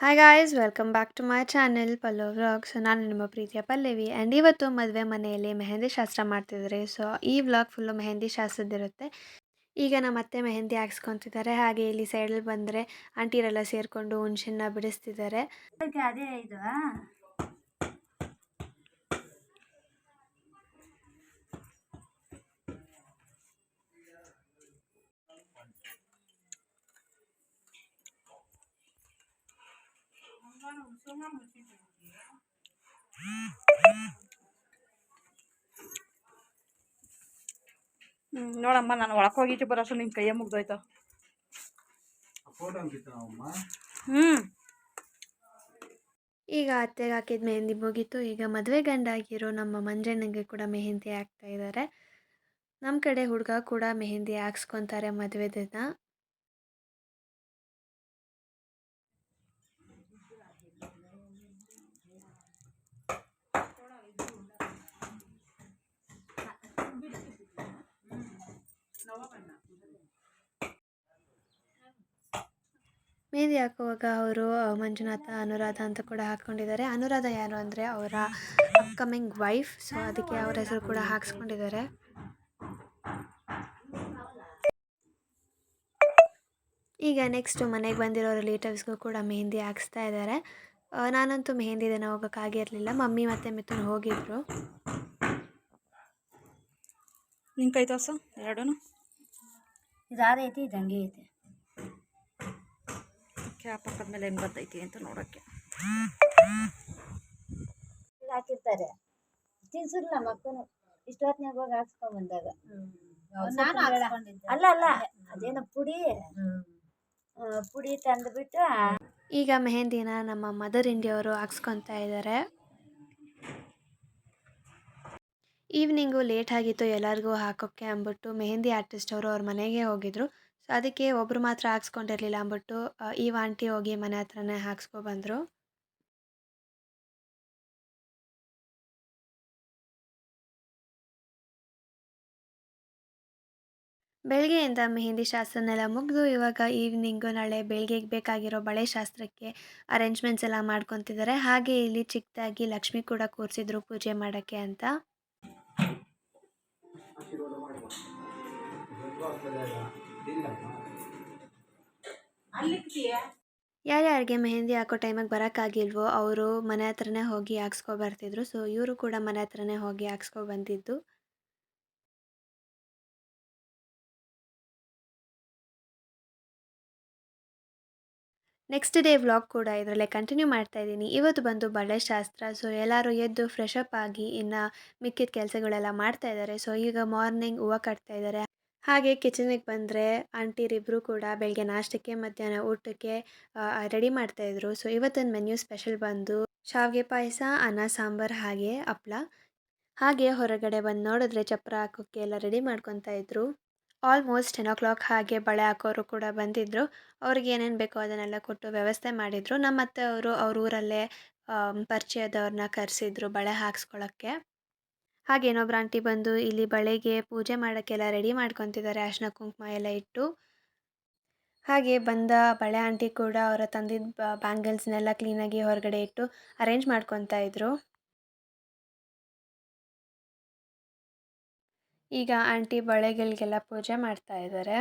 Hi guys welcome back to my channel Pallav vlog. So ನಾನು ನಿಮ್ಮ ಪ್ರೀತಿಯ ಪಲ್ಲವಿ ಆ್ಯಂಡ್ ಇವತ್ತು ಮದುವೆ ಮನೆಯಲ್ಲಿ ಮೆಹಂದಿ ಶಾಸ್ತ್ರ ಮಾಡ್ತಿದ್ದಾರೆ. ಸೊ ಈ ವ್ಲಾಗ್ ಫುಲ್ಲು ಮೆಹಂದಿ ಶಾಸ್ತ್ರದಿರುತ್ತೆ. ಈಗ ನಮ್ಮ ಅತ್ತೆ ಮೆಹಂದಿ ಹಾಕ್ಸ್ಕೊತಿದ್ದಾರೆ. ಹಾಗೆ ಇಲ್ಲಿ ಸೈಡಲ್ಲಿ ಬಂದರೆ ಆಂಟಿರೆಲ್ಲ ಸೇರಿಕೊಂಡು ಹುಣ್ಸೆನ್ನ ಬಿಡಿಸ್ತಿದ್ದಾರೆ. ಅದೇ ಇದು ನೋಡಮ್ಮ, ನಾನು ಒಳಕ್ಕೆ ಹೋಗಿಟ್ಟು ಬರೋಷ್ಟು ನಿನ್ನ ಕೈಯ ಮುಗ್ದೋಯ್ತು. ಈಗ ಅತ್ತೆಗೆ ಹಾಕಿದ ಮೆಹಂದಿ ಮುಗೀತು. ಈಗ ಮದುವೆ ಗಂಡಾಗಿರೋ ನಮ್ಮ ಮಂಜಣ್ಣಗೆ ಕೂಡ ಮೆಹಂದಿ ಹಾಕ್ತಾ ಇದ್ದಾರೆ. ನಮ್ಮ ಕಡೆ ಹುಡುಗ ಕೂಡ ಮೆಹಂದಿ ಹಾಕ್ಸ್ಕೊತಾರೆ ಮದುವೆ ದಿನ. ಮೆಹಂದಿ ಹಾಕುವಾಗ ಅವರು ಮಂಜುನಾಥ ಅನುರಾಧ ಅಂತ ಕೂಡ ಹಾಕ್ಕೊಂಡಿದ್ದಾರೆ. ಅನುರಾಧ ಯಾರು ಅಂದರೆ ಅವರ ಅಪ್ಕಮಿಂಗ್ ವೈಫ್. ಸೊ ಅದಕ್ಕೆ ಅವರ ಹೆಸರು ಕೂಡ ಹಾಕ್ಸ್ಕೊಂಡಿದ್ದಾರೆ. ಈಗ ನೆಕ್ಸ್ಟು ಮನೆಗೆ ಬಂದಿರೋ ರಿಲೇಟಿವ್ಸ್ಗೂ ಕೂಡ ಮೆಹಂದಿ ಹಾಕ್ಸ್ತಾ ಇದ್ದಾರೆ. ನಾನಂತೂ ಮೆಹಂದಿ ದಿನ ಹೋಗೋಕ್ಕಾಗಿರಲಿಲ್ಲ. ಮಮ್ಮಿ ಮತ್ತು ಮಿಥುನ್ ಹೋಗಿದ್ರು. ನಿನ್ನ ಕೈ ತೋರ್ಸು ಎರಡೂ. ಇದಾದೈತಿ, ಇದು ಹಂಗೆ ಐತೆ. ಕ್ಯಾಪ್ ಹಾಕಿದ್ಮೇಲೆ ಹೆಂಗೆ ಬರ್ತೈತಿ ಅಂತ ನೋಡೋಕ್ಕೆ ಹಾಕಿರ್ತಾರೆ. ತಿನ್ಸಿರ್ಲ ಮಕ್ಕಳು ಇಷ್ಟು ಹೊತ್ತಿನಾಗ ಹೋಗಿ ಹಾಕ್ಸ್ಕೊಂಡ್ ಬಂದಾಗ ಅಲ್ಲ ಅಲ್ಲ ಅದೇನೋ ಪುಡಿ ತಂದುಬಿಟ್ಟು ಈಗ ಮೆಹಂದಿನ ನಮ್ಮ ಮದರ್ ಇಂಡಿಯವರು ಹಾಕ್ಸ್ಕೊತಾ ಇದ್ದಾರೆ. ಈವ್ನಿಂಗು ಲೇಟ್ ಆಗಿತ್ತು ಎಲ್ಲರಿಗೂ ಹಾಕೋಕ್ಕೆ ಅಂದ್ಬಿಟ್ಟು ಮೆಹಂದಿ ಆರ್ಟಿಸ್ಟ್ ಅವರು ಅವ್ರ ಮನೆಗೆ ಹೋಗಿದ್ರು. ಸೊ ಅದಕ್ಕೆ ಒಬ್ಬರು ಮಾತ್ರ ಹಾಕ್ಸ್ಕೊಂಡಿರಲಿಲ್ಲ ಅಂದ್ಬಿಟ್ಟು ಈ ಆಂಟಿ ಹೋಗಿ ಮನೆ ಹತ್ರನೇ ಹಾಕ್ಸ್ಕೊಬಂದರು. ಬೆಳಗ್ಗೆಯಿಂದ ಮೆಹಂದಿ ಶಾಸ್ತ್ರನೆಲ್ಲ ಮುಗಿದು ಇವಾಗ ಈವ್ನಿಂಗು ನಾಳೆ ಬೆಳಗ್ಗೆಗೆ ಬೇಕಾಗಿರೋ ಬಳೆ ಶಾಸ್ತ್ರಕ್ಕೆ ಅರೇಂಜ್ಮೆಂಟ್ಸ್ ಎಲ್ಲ ಮಾಡ್ಕೊತಿದ್ದಾರೆ. ಹಾಗೆ ಇಲ್ಲಿ ಚಿಕ್ಕದಾಗಿ ಲಕ್ಷ್ಮಿ ಕೂಡ ಕೂರಿಸಿದ್ರು ಪೂಜೆ ಮಾಡೋಕ್ಕೆ ಅಂತ. ಯಾರ್ಯಾರಿಗೆ ಮೆಹಂದಿ ಹಾಕೋ ಟೈಮಿಗೆ ಬರೋಕ್ಕಾಗಿಲ್ವೋ ಅವರು ಮನೆ ಹತ್ರನೇ ಹೋಗಿ ಹಾಕ್ಸ್ಕೊಬರ್ತಿದ್ರು. ಸೊ ಇವರು ಕೂಡ ಮನೆ ಹತ್ರನೇ ಹೋಗಿ ಹಾಕ್ಸ್ಕೊಬಂದಿದ್ದು. ನೆಕ್ಸ್ಟ್ ಡೇ ವ್ಲಾಗ್ ಕೂಡ ಇದರಲ್ಲೇ ಕಂಟಿನ್ಯೂ ಮಾಡ್ತಾ ಇದ್ದೀನಿ. ಇವತ್ತು ಬಂದು ಬಳೆ ಶಾಸ್ತ್ರ. ಸೊ ಎಲ್ಲರೂ ಎದ್ದು ಫ್ರೆಶ್ ಅಪ್ ಆಗಿ ಇನ್ನು ಮಿಕ್ಕಿದ ಕೆಲಸಗಳೆಲ್ಲ ಮಾಡ್ತಾ ಇದ್ದಾರೆ. ಸೊ ಈಗ ಮಾರ್ನಿಂಗ್ ಹೂವು ಕಟ್ತಾ ಇದ್ದಾರೆ. ಹಾಗೆ ಕಿಚನಿಗೆ ಬಂದರೆ ಆಂಟಿರಿಬ್ಬರು ಕೂಡ ಬೆಳಗ್ಗೆ ನಾಷ್ಟಕ್ಕೆ ಮಧ್ಯಾಹ್ನ ಊಟಕ್ಕೆ ರೆಡಿ ಮಾಡ್ತಾಯಿದ್ರು. ಸೊ ಇವತ್ತಿನ ಮೆನ್ಯೂ ಸ್ಪೆಷಲ್ ಬಂದು ಶಾವಿಗೆ ಪಾಯಸ, ಅನ್ನ ಸಾಂಬಾರು ಹಾಗೆ ಹಪ್ಳ. ಹಾಗೆ ಹೊರಗಡೆ ಬಂದು ನೋಡಿದ್ರೆ ಚಪ್ಪರ ಹಾಕೋಕ್ಕೆ ಎಲ್ಲ ರೆಡಿ ಮಾಡ್ಕೊತಾ ಇದ್ರು. ಆಲ್ಮೋಸ್ಟ್ 10 o'clock ಹಾಗೆ ಬಳೆ ಹಾಕೋರು ಕೂಡ ಬಂದಿದ್ದರು. ಅವ್ರಿಗೆ ಏನೇನು ಬೇಕೋ ಅದನ್ನೆಲ್ಲ ಕೊಟ್ಟು ವ್ಯವಸ್ಥೆ ಮಾಡಿದರು. ನಮ್ಮ ಅತ್ತೆ ಅವರು ಅವ್ರ ಊರಲ್ಲೇ ಪರಿಚಯದವ್ರನ್ನ ಕರೆಸಿದ್ರು ಬಳೆ ಹಾಕ್ಸ್ಕೊಳ್ಳೋಕ್ಕೆ. ಹಾಗೆ ಇನ್ನೊಬ್ರು ಆಂಟಿ ಬಂದು ಇಲ್ಲಿ ಬಳೆಗೆ ಪೂಜೆ ಮಾಡೋಕ್ಕೆಲ್ಲ ರೆಡಿ ಮಾಡ್ಕೊತಿದ್ದಾರೆ, ಅರಿಶಿನ ಕುಂಕುಮ ಎಲ್ಲ ಇಟ್ಟು. ಹಾಗೆ ಬಂದ ಬಳೆ ಆಂಟಿ ಕೂಡ ಅವರ ತಂದಿದ್ದ ಬ್ಯಾಂಗಲ್ಸ್ನೆಲ್ಲ ಕ್ಲೀನಾಗಿ ಹೊರಗಡೆ ಇಟ್ಟು ಅರೇಂಜ್ ಮಾಡ್ಕೊತಾ ಇದ್ರು. ಈಗ ಆಂಟಿ ಬಳೆಗಳಿಗೆಲ್ಲ ಪೂಜೆ ಮಾಡ್ತಾ ಇದ್ದಾರೆ.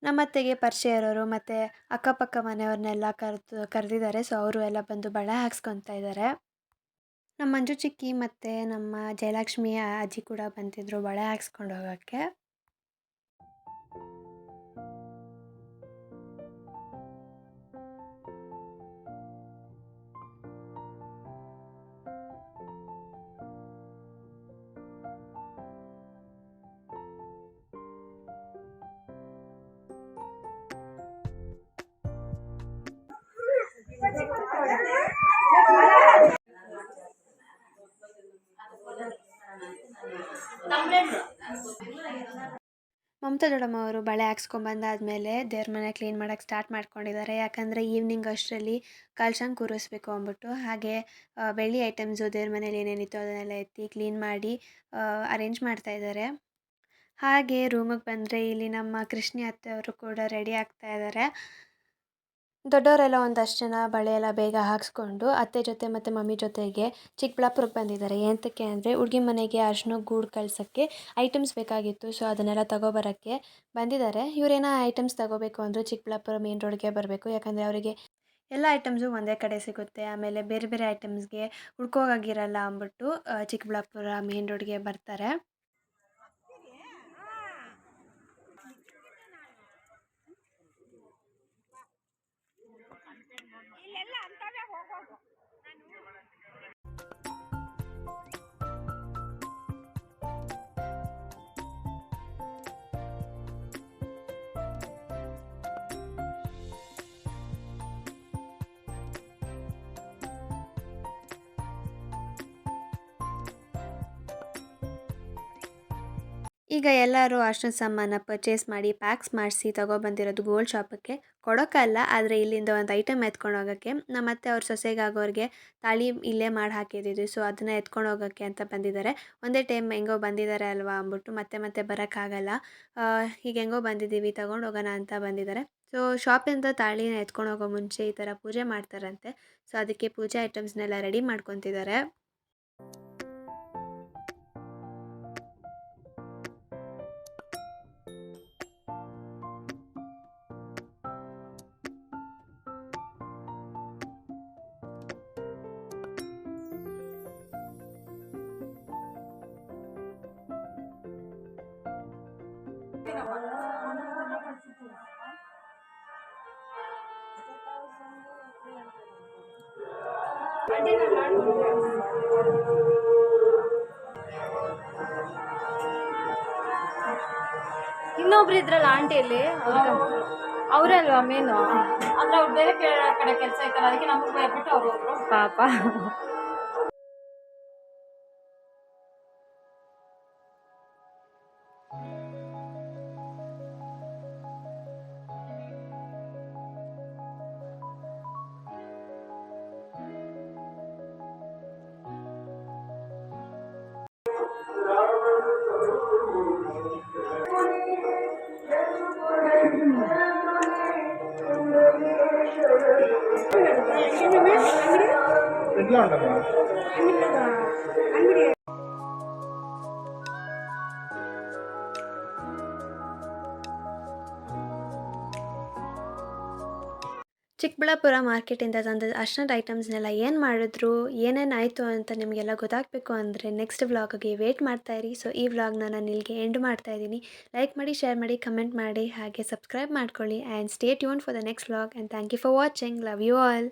ನಮ್ಮತ್ತೆಗೆ ಪರಿಚಯ ಇರೋರು ಮತ್ತು ಅಕ್ಕಪಕ್ಕ ಮನೆಯವ್ರನ್ನೆಲ್ಲ ಕರೆದಿದ್ದಾರೆ. ಸೊ ಅವರು ಎಲ್ಲ ಬಂದು ಬಳೆ ಹಾಕ್ಸ್ಕೊತಾ ಇದ್ದಾರೆ. ನಮ್ಮ ಮಂಜು ಚಿಕ್ಕಿ ಮತ್ತು ನಮ್ಮ ಜಯಲಕ್ಷ್ಮಿ ಅಜ್ಜಿ ಕೂಡ ಬಂದಿದ್ದರು ಬಳೆ ಹಾಕ್ಸ್ಕೊಂಡು ಹೋಗೋಕ್ಕೆ. ಮಮತಾ ದೊಡ್ಡಮ್ಮ ಅವರು ಬಳೆ ಹಾಕ್ಸ್ಕೊಂಬಂದಾದಮೇಲೆ ದೇವ್ರ ಮನೆ ಕ್ಲೀನ್ ಮಾಡೋಕ್ಕೆ ಸ್ಟಾರ್ಟ್ ಮಾಡ್ಕೊಂಡಿದ್ದಾರೆ. ಯಾಕಂದರೆ ಈವ್ನಿಂಗ್ ಅಷ್ಟರಲ್ಲಿ ಕಲಶನ ಕೂರಿಸ್ಬೇಕು ಅಂದ್ಬಿಟ್ಟು. ಹಾಗೆ ಬೆಳ್ಳಿ ಐಟಮ್ಸು ದೇವ್ರ ಮನೇಲಿ ಏನೇನಿತ್ತು ಅದನ್ನೆಲ್ಲ ಎತ್ತಿ ಕ್ಲೀನ್ ಮಾಡಿ ಅರೇಂಜ್ ಮಾಡ್ತಾಯಿದ್ದಾರೆ. ಹಾಗೆ ರೂಮಿಗೆ ಬಂದರೆ ಇಲ್ಲಿ ನಮ್ಮ ಕೃಷ್ಣಿ ಅತ್ತೆಯವರು ಕೂಡ ರೆಡಿ ಆಗ್ತಾ ಇದ್ದಾರೆ. ದೊಡ್ಡವರೆಲ್ಲ ಒಂದಷ್ಟು ಜನ ಬಳೆ ಎಲ್ಲ ಬೇಗ ಹಾಕ್ಸ್ಕೊಂಡು ಅತ್ತೆ ಜೊತೆ ಮತ್ತು ಮಮ್ಮಿ ಜೊತೆಗೆ ಚಿಕ್ಕಬಳ್ಳಾಪುರಕ್ಕೆ ಬಂದಿದ್ದಾರೆ. ಎಂತಕ್ಕೆ ಅಂದರೆ ಹುಡುಗಿ ಮನೆಗೆ ಅರ್ಶಿನ ಗೂಡು ಕಳ್ಸೋಕ್ಕೆ ಐಟಮ್ಸ್ ಬೇಕಾಗಿತ್ತು. ಸೊ ಅದನ್ನೆಲ್ಲ ತಗೊಬರೋಕ್ಕೆ ಬಂದಿದ್ದಾರೆ. ಇವರೇನೋ ಐಟಮ್ಸ್ ತಗೋಬೇಕು ಅಂದರು ಚಿಕ್ಕಬಳ್ಳಾಪುರ ಮೇನ್ ರೋಡ್ಗೆ ಬರಬೇಕು. ಯಾಕಂದರೆ ಅವರಿಗೆ ಎಲ್ಲ ಐಟಮ್ಸು ಒಂದೇ ಕಡೆ ಸಿಗುತ್ತೆ. ಆಮೇಲೆ ಬೇರೆ ಬೇರೆ ಐಟಮ್ಸ್ಗೆ ಹುಡ್ಕೋಗಾಗಿರಲ್ಲ ಅಂದ್ಬಿಟ್ಟು ಚಿಕ್ಕಬಳ್ಳಾಪುರ ಮೇನ್ ರೋಡ್ಗೆ ಬರ್ತಾರೆ. ಈಗ ಎಲ್ಲರೂ ಅರ್ಶಿನ ಸಾಮಾನ ಪರ್ಚೇಸ್ ಮಾಡಿ ಪ್ಯಾಕ್ಸ್ ಮಾಡಿಸಿ ತಗೊಬಂದಿರೋದು ಗೋಲ್ಡ್ ಶಾಪಕ್ಕೆ ಕೊಡೋಕ್ಕಲ್ಲ, ಆದರೆ ಇಲ್ಲಿಂದ ಒಂದು ಐಟಮ್ ಎತ್ಕೊಂಡು ಹೋಗೋಕ್ಕೆ. ನಮ್ಮ ಅತ್ತೆ ಅವ್ರ ಸೊಸೆಗಾಗೋರಿಗೆ ತಾಳಿ ಇಲ್ಲೇ ಮಾಡಿ ಹಾಕಿದ್ದಿದ್ದು. ಸೊ ಅದನ್ನು ಎತ್ಕೊಂಡು ಹೋಗೋಕ್ಕೆ ಅಂತ ಬಂದಿದ್ದಾರೆ. ಒಂದೇ ಟೈಮ್ ಹೆಂಗೋ ಬಂದಿದ್ದಾರೆ ಅಲ್ವಾ ಅಂದ್ಬಿಟ್ಟು ಮತ್ತೆ ಬರೋಕ್ಕಾಗಲ್ಲ. ಈಗ ಹೆಂಗೋ ಬಂದಿದ್ದೀವಿ ತಗೊಂಡು ಹೋಗೋಣ ಅಂತ ಬಂದಿದ್ದಾರೆ. ಸೊ ಶಾಪಿಂದ ತಾಳಿನ ಎತ್ಕೊಂಡು ಹೋಗೋ ಮುಂಚೆ ಈ ಥರ ಪೂಜೆ ಮಾಡ್ತಾರಂತೆ. ಸೊ ಅದಕ್ಕೆ ಪೂಜೆ ಐಟಮ್ಸ್ನೆಲ್ಲ ರೆಡಿ ಮಾಡ್ಕೊತಿದ್ದಾರೆ. ಇನ್ನೊಬ್ರು ಇದ್ರಲ್ಲ ಆಂಟಿಯಲ್ಲಿ ಅವರೇ ಅಲ್ವಾ ಮೇನು, ಅಂದ್ರೆ ಅವ್ರು ಬೇರೆ ಕಡೆ ಕೆಲಸ ಐತಲ್ಲ, ಅದಕ್ಕೆ ನಮಗೆ ಬಿಟ್ಟು ಅವ್ರು ಹೋದ್ರು ಪಾಪ. ಚಿಕ್ಕಬಳ್ಳಾಪುರ ಮಾರ್ಕೆಟಿಂದ ತಂದ ಅರ್ಶಿನದ ಐಟಮ್ಸ್ನೆಲ್ಲ ಏನು ಮಾಡಿದ್ರು, ಏನೇನಾಯಿತು ಅಂತ ನಿಮಗೆಲ್ಲ ಗೊತ್ತಾಗಬೇಕು ಅಂದರೆ ನೆಕ್ಸ್ಟ್ ವ್ಲಾಗ್ಗೆ ವೇಟ್ ಮಾಡ್ತಾಯಿರಿ. ಸೊ ಈ ವ್ಲಾಗ್ನ ನಾನು ಇಲ್ಲಿಗೆ ಎಂಡ್ ಮಾಡ್ತಾಯಿದ್ದೀನಿ. ಲೈಕ್ ಮಾಡಿ, ಶೇರ್ ಮಾಡಿ, ಕಮೆಂಟ್ ಮಾಡಿ, ಹಾಗೆ ಸಬ್ಸ್ಕ್ರೈಬ್ ಮಾಡ್ಕೊಳ್ಳಿ. And stay tune for the next vlog. And thank you for watching. Love you all.